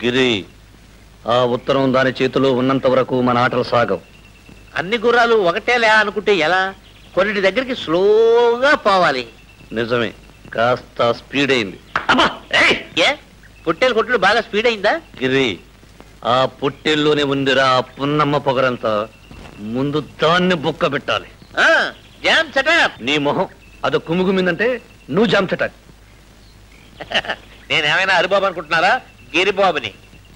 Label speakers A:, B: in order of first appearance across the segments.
A: గిరి, ఆ ఉత్తరం దాని చేతిలో ఉన్నంత వరకు మన ఆటలు సాగవు.
B: అన్ని గుర్రాలు ఒకటేలే అనుకుంటే ఎలా? కొన్నిటి దగ్గరికి స్లోగా పోవాలి.
A: నిజమే, కాస్త స్పీడ్ అయింది.
B: ఏ పొట్టేలు కొట్టుడు బాగా స్పీడ్ అయిందా?
A: గిరి, ఆ పొట్టేల్లోనే ఉందిరా పున్నమ్మ పొగరంతా. ముందు దాన్ని బుక్క పెట్టాలి.
B: Jam setup.
A: నీ మొహం అది కుమ్ముగుమిందంటే నువ్వు జామ్ చెట్టాలి.
B: నేనేమైనా హరిబాబు అనుకుంటున్నారా? గిరిబాబుని.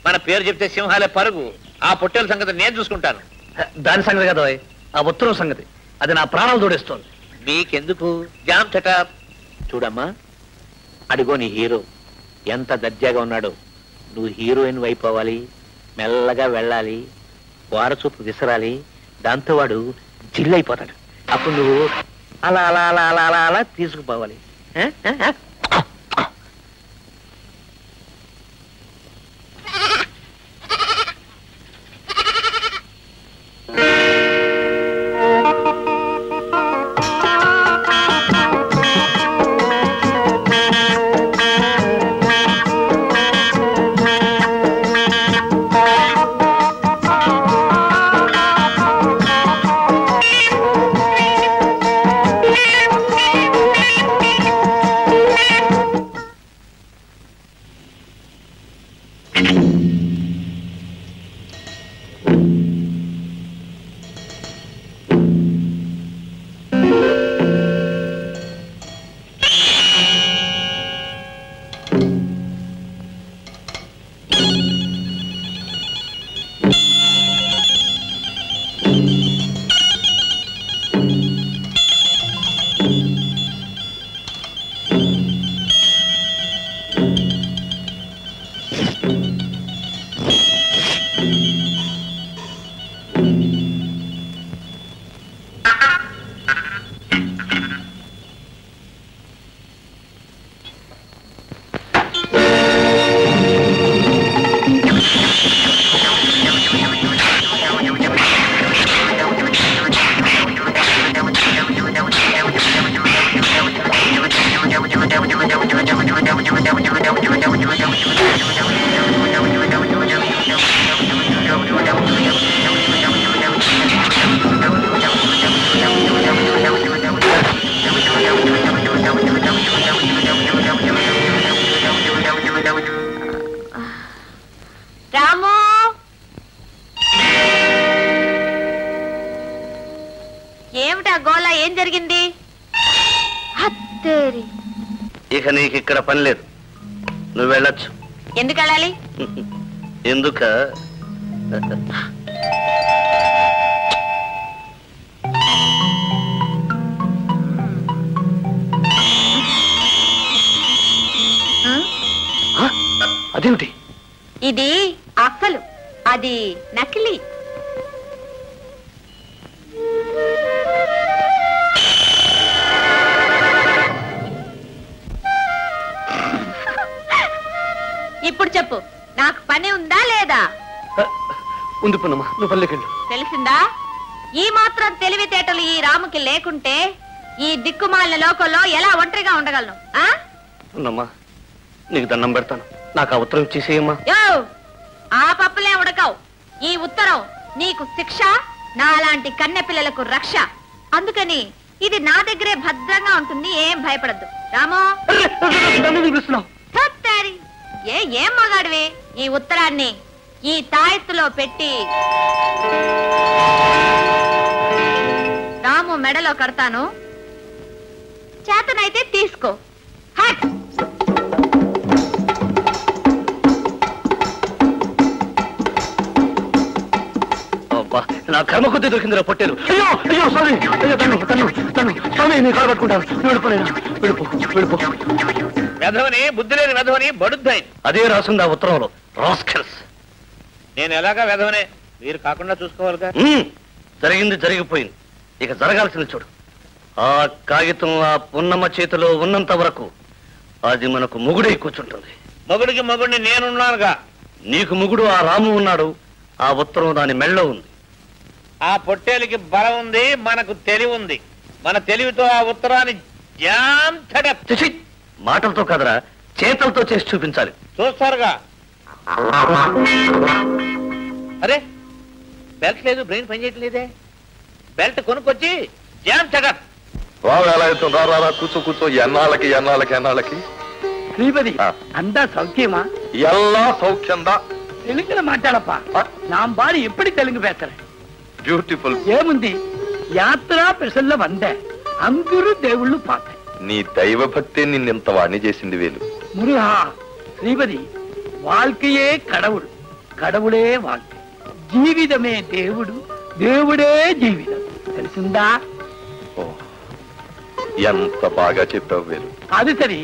B: మన పేరు చెప్తే సింహాలే పరుగు. ఆ పొట్టేల సంగతి నేను చూసుకుంటాను.
A: దాని సంగతి కదా, ఆ ఉత్తరం సంగతి. అది నా ప్రాణాలు తోడేస్తోంది.
B: మీకెందుకు జామ్ సెటప్? చూడమ్మా, అడిగో నీ హీరో ఎంత దర్జాగా ఉన్నాడు. నువ్వు హీరోయిన్ అయిపోవాలి, మెల్లగా వెళ్ళాలి, వారచూపు విసరాలి. దాంతో వాడు జిల్లైపోతాడు. అప్పుడు నువ్వు అలా అలా అలా అలా అలా అలా తీసుకుపోవాలి.
A: ఇక నీకు ఇక్కడ పని లేదు, నువ్వు వెళ్ళొచ్చు.
C: ఎందుకు వెళ్ళాలి?
A: ఎందుక అదేమిటి?
C: ఇది అక్కలు, అది నకిలీ. ఇప్పుడు చెప్పు, నాకు పని ఉందా లేదా?
A: ఉంది పున్నమ్మా, నువ్వు పల్లెకెళ్ళు.
C: తెలిసిందా? ఈ మాత్రం తెలివితేటలు ఈ రాముకి లేకుంటే ఈ దిక్కుమాలిన లోకంలో ఎలా ఒంటరిగా ఉండగలను?
A: పున్నమ్మా, నీకు దండం పెడతాను, నాకు ఆ ఉత్తరం ఇచ్చేసేయమ్మా.
C: ఆ పప్పులే ఉడకవు. ఈ ఉత్తరం నీకు శిక్ష, నాలాంటి కన్నె పిల్లలకు రక్ష. అందుకని ఇది నా దగ్గరే భద్రంగా ఉంటుంది, ఏం భయపడద్దు. రామో, ఏం మగాడివి? ఈ ఉత్తరాన్ని ఈ తాయెత్తులో పెట్టి రాము మెడలో కడతాను, చేతనైతే తీసుకో. హట్!
A: నా కర్మ కొద్ది దొరికిందిరా పొట్టేలు. అయ్యో అయ్యో, సారీ. అయ్యో, తను స్వామి, నేను కాలు పట్టుకుంటాను. వెళ్ళిపో.
B: వెధవని, బుద్ధి లేని వెధవని, బడుద్దాయి.
A: అదే రాసింది ఆ ఉత్తరంలో. రాస్కెల్స్.
B: నేను ఎలాగా వెధవనే, మీరు కాకుండా చూసుకోవాలిగా.
A: జరిగింది జరిగిపోయింది, ఇక జరగాల్సింది చూడు. ఆ కాగితం ఆ పున్నమ్మ చేతిలో ఉన్నంత వరకు అది మనకు మొగుడై కూర్చుంటుంది.
B: మొగుడికి మొగుడిని నేనున్నానుగా.
A: నీకు మొగుడు ఆ రాము ఉన్నాడు, ఆ ఉత్తరం దాని మెళ్ళో ఉంది.
B: ఆ పొట్టేలికి బలం ఉంది, మనకు తెలివి ఉంది. మన తెలివితో ఆ ఉత్తరాన్ని
A: మాటలతో కదరా, చేతలతో చేసి చూపించాలి.
B: చూస్తారుగా. అరే బెల్ట్ లేదు, బ్రెయిన్ పని చేయట్లేదే. బెల్ట్ కొనుక్కొచ్చి జామ్ చకప్.
D: ఎలా అవుతుంది? రా కూర్చో కూర్చో. ఎన్నాళ్ళకి
E: శ్రీపతి అంతా సౌఖ్యమా?
D: ఎలా సౌఖ్యందా?
E: తెలుగులో మాట్లాడప్పా. నా బాడి ఎప్పటి తెలుగు పేసరే.
D: బ్యూటిఫుల్.
E: ఏముంది, యాత్ర పెసల్లో వందే అందరూ దేవుళ్ళు పాత.
D: నీ దైవ భక్తి నిన్నెంత వాణ్ణి చేసింది వేలు.
E: మురుహా శ్రీపతి, వాల్కయే కడవుడు, కడవుడే వాల్క. జీవితమే దేవుడు, దేవుడే జీవితం. తెలిసిందా?
D: ఎంత బాగా చెప్పావు వేలు.
E: అది సరి,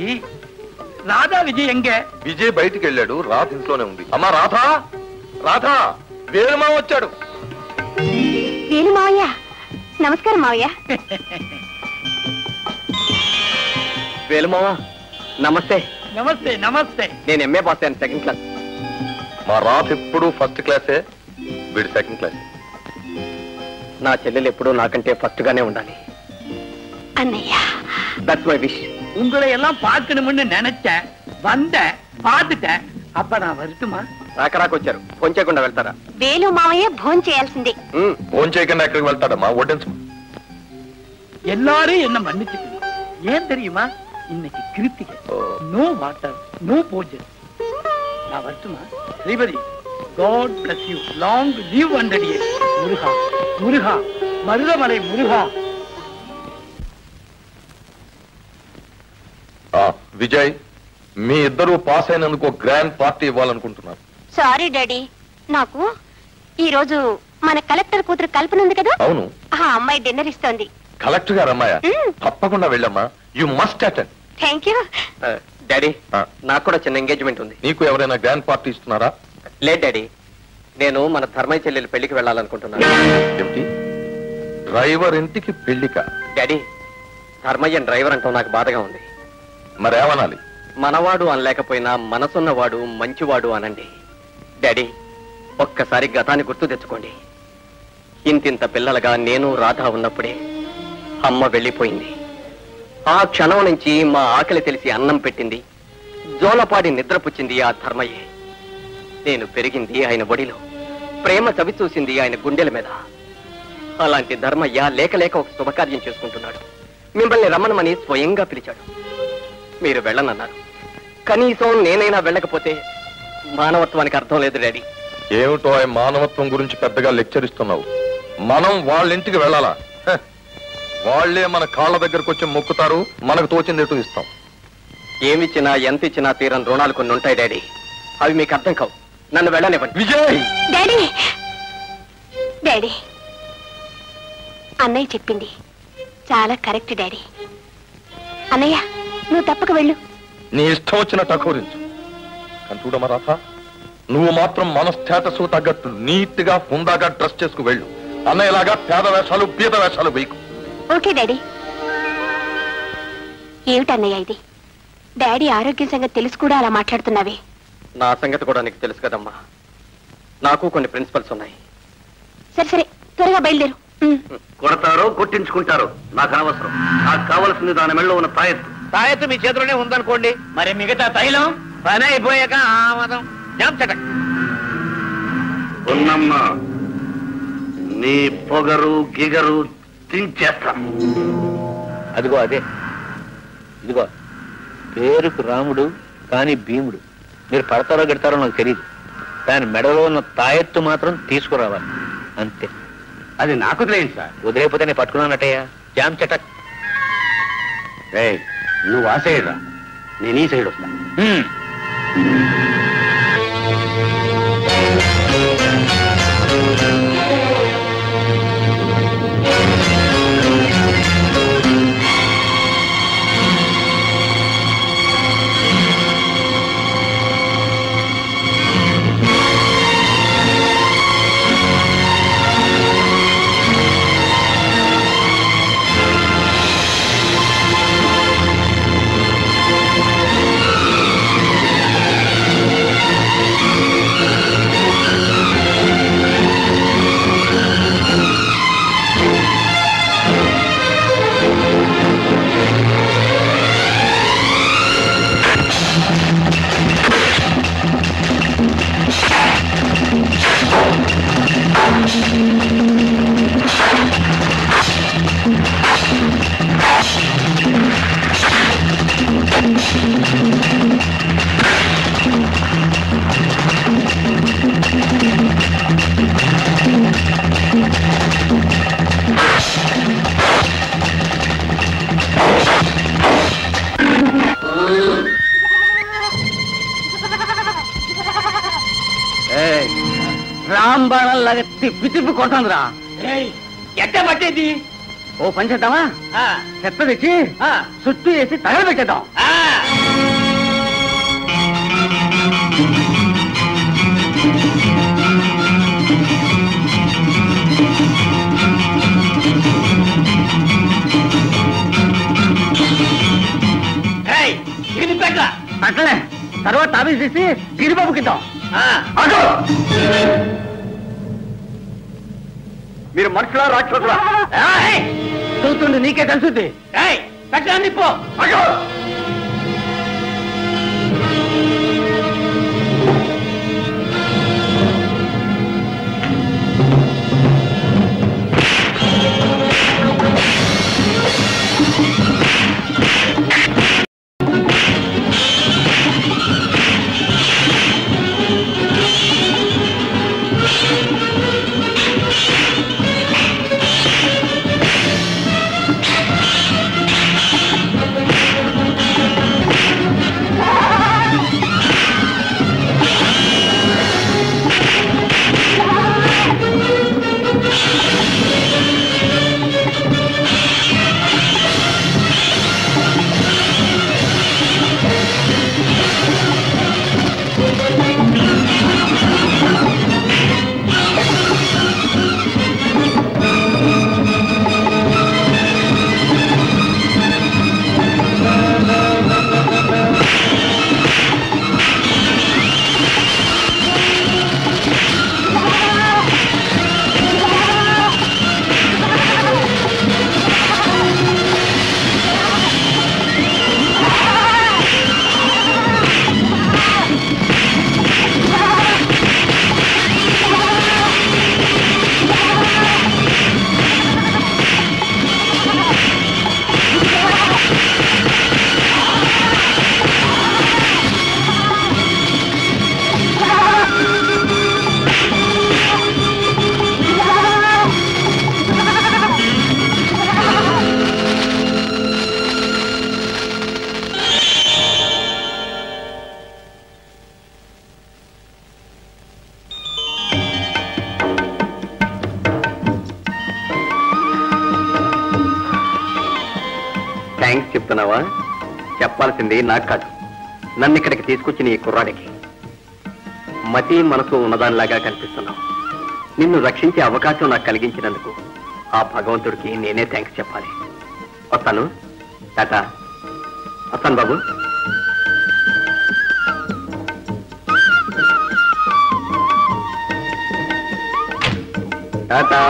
E: రాధా విజయ్ ఎంగే?
D: విజయ్ బయటికి వెళ్ళాడు, రాధ ఇంట్లోనే ఉంది. అమ్మా రాధా వేలుమా వచ్చాడు.
C: వేలు మావయ్య, నమస్కారం మావయ్య.
B: వేలుమావా నమస్తే.
E: నమస్తే నమస్తే.
B: నేను ఎంఏ పాస్ అయ్యాను, సెకండ్ క్లాస్.
D: మా రాధ ఎప్పుడు ఫస్ట్ క్లాసే, వీడు సెకండ్ క్లాస్.
B: నా చెల్లెలు ఎప్పుడూ నాకంటే ఫస్ట్ గానే ఉండాలి.
C: అన్నయ్య,
B: దట్స్ మై విష్.
E: உங்களை எல்லாம் பார்க்கணும்னு நினைச்சேன், வந்தேன், பார்த்துட்டேன். அப்ப நான் வரட்டுமா?
B: రాకరాకొచ్చారు, పొంచకుండా వెళ్తారా?
C: వేలు మావయ్య భోజనం చేయాల్సిందే.
D: ఫోన్ చేయకుండా ఎక్కడికి వెళ్తాడమ్మా? వడ్డించు.
E: எல்லாரும் என்ன மன்னிச்சுக்கணும். ஏன் தெரியுமா? இன்னைக்கு கிருத்திகை. நோ வாட்டர், நோ பூஜை. நான் வரட்டுமா? Sripathi, God bless you. Long live 100 years. Muruga Muruga, Marudhamalai முருகா.
D: విజయ్, మీ ఇద్దరు పాస్ అయినందుకు గ్రాండ్ పార్టీ ఇవ్వాలనుకుంటున్నారు.
C: సారీ డాడీ, నాకు ఈ రోజు మన కలెక్టర్ కూతురు కల్పన ఉంది కదా,
D: అవును,
C: ఆ అమ్మాయి డిన్నర్ ఇస్తోంది.
D: కలెక్టర్ గారు అమ్మాయ? తప్పకుండా వెళ్ళమ్మా. You must attend.
C: Thank you
B: daddy. నాకు కూడా చిన్న ఎంగేజ్మెంట్ ఉంది.
D: నీకు ఎవరైనా గ్రాండ్ పార్టీ ఇస్తున్నారా?
B: లేదు డాడీ, నేను మన ధర్మయ్య చెల్లెలు పెళ్లికి వెళ్ళాలనుకుంటున్నాను.
D: ఏమిటి, డ్రైవర్ ఇంటికి పెళ్లిక?
B: డాడీ, ధర్మయ్య డ్రైవర్ అంటాం నాకు బాధగా ఉంది.
D: మరేమనాలి?
B: మనవాడు అనలేకపోయినా మనసున్నవాడు మంచివాడు అనండి. డాడీ, ఒక్కసారి గతాన్ని గుర్తు తెచ్చుకోండి. ఇంతింత పిల్లలుగా నేను రాధా ఉన్నప్పుడే అమ్మ వెళ్ళిపోయింది. ఆ క్షణం నుంచి మా ఆకలి తెలిసి అన్నం పెట్టింది, జోలపాడి నిద్రపుచ్చింది ఆ ధర్మయ్యే. నేను పెరిగింది ఆయన ఒడిలో, ప్రేమ చవి చూసింది ఆయన గుండెల మీద. అలాంటి ధర్మయ్య లేక లేక ఒక శుభకార్యం చేసుకుంటున్నాడు. మిమ్మల్ని రమ్మనమని స్వయంగా పిలిచాడు. మీరు వెళ్ళనన్నారు. కనీసం నేనైనా వెళ్ళకపోతే మానవత్వానికి అర్థం లేదు డాడీ.
D: ఏమిటో ఆ మానవత్వం గురించి పెద్దగా లెక్చర్ ఇస్తున్నావు. మనం వాళ్ళ ఇంటికి వెళ్ళాలా? వాళ్లే మన కాళ్ళ దగ్గరకు వచ్చి మొక్కుతారు, మనకు తోచింది ఎటు ఇస్తాం.
B: ఏమిచ్చినా ఎంత ఇచ్చినా తీరని రుణాలు కొన్ని ఉంటాయి డాడీ. అవి మీకు అర్థం కావు. నన్ను వెళ్ళనివ్వండి.
D: విజయ్!
C: డాడీ, డాడీ, అన్నయ్య చెప్పింది చాలా కరెక్ట్ డాడీ. అన్నయ్య, నువ్వు తప్పక వెళ్ళు.
D: నీ ఇష్టం వచ్చినట్టు అఘోరించు. కానీ చూడమ్మా రాధ, నువ్వు మాత్రం మన స్టేటస్ తగ్గట్టు నీట్ గా హుందాగా డ్రెస్ చేసుకు వెళ్ళు. అన్నయ్యలాగా పేద వేషాలు బీద వేషాలు వేయకు.
C: Okay daddy. ఏమిటన్నయ్య ఇది? డాడీ ఆరోగ్యం సంగతి తెలుసు కూడా అలా మాట్లాడుతున్నావే?
B: నా సంగతి కూడా నీకు తెలుసు కదమ్మా. నాకు కొన్ని ప్రిన్సిపల్స్ ఉన్నాయి.
C: సరే సరే, త్వరగా బయలుదేరు.
A: కొడతారో కొట్టించుకుంటారో నాకు అనవసరం. నాకు కావలసింది దాని మెళ్ళలో ఉన్న తాయెత్తు.
B: తాయెత్తు మీ చేతిలోనే ఉందనుకోండి.
E: మరి మిగతా తైలం
B: పని అయిపోయాక ఆమదం జాంచట.
A: ఉన్నమ్మా, నీ పొగరు గిగరు తించేస్తాను.
B: అదిగో అదే, ఇదిగో పేరుకు రాముడు కానీ భీముడు. మీరు పడతారో గెడతారో నాకు తెలియదు. దాని మెడలో ఉన్న తాయెత్తు మాత్రం తీసుకురావాలి, అంతే.
A: అది నాకు తెలియదు సార్.
B: వదిలేకపోతే నేను పట్టుకున్నానటయ్యా. జామ్ చటక్.
A: నువ్వు ఆ సైడ్ రా, నేను ఈ సైడ్ వస్తా.
E: రాంబాణంలాగా తిప్పి తిప్పి కొడుతుందిరా. ఎట్ట పట్టేది? ఓ పని చేద్దామా, చెత్త తెచ్చి చుట్టూ వేసి తగలబెట్టేద్దాం. అట్లనే తర్వాత తాబేసి తీసి గిరిబాబుకి ఇద్దాం. మీరు మనుషులా రాక్షసులా? చూస్తుండే నీకే తెలుసుద్ది. పెట్టండి పో.
F: థ్యాంక్స్ చెప్తున్నావా? చెప్పాల్సింది నాకు కాదు, నన్ను ఇక్కడికి తీసుకొచ్చిన ఈ కుర్రాడికి. మతి మనసు ఉన్నదానిలాగా కనిపిస్తున్నావు. నిన్ను రక్షించే అవకాశం నాకు కలిగించినందుకు ఆ భగవంతుడికి నేనే థ్యాంక్స్ చెప్పాలి. వస్తాను. టాటా. వస్తాను బాబు. టాటా.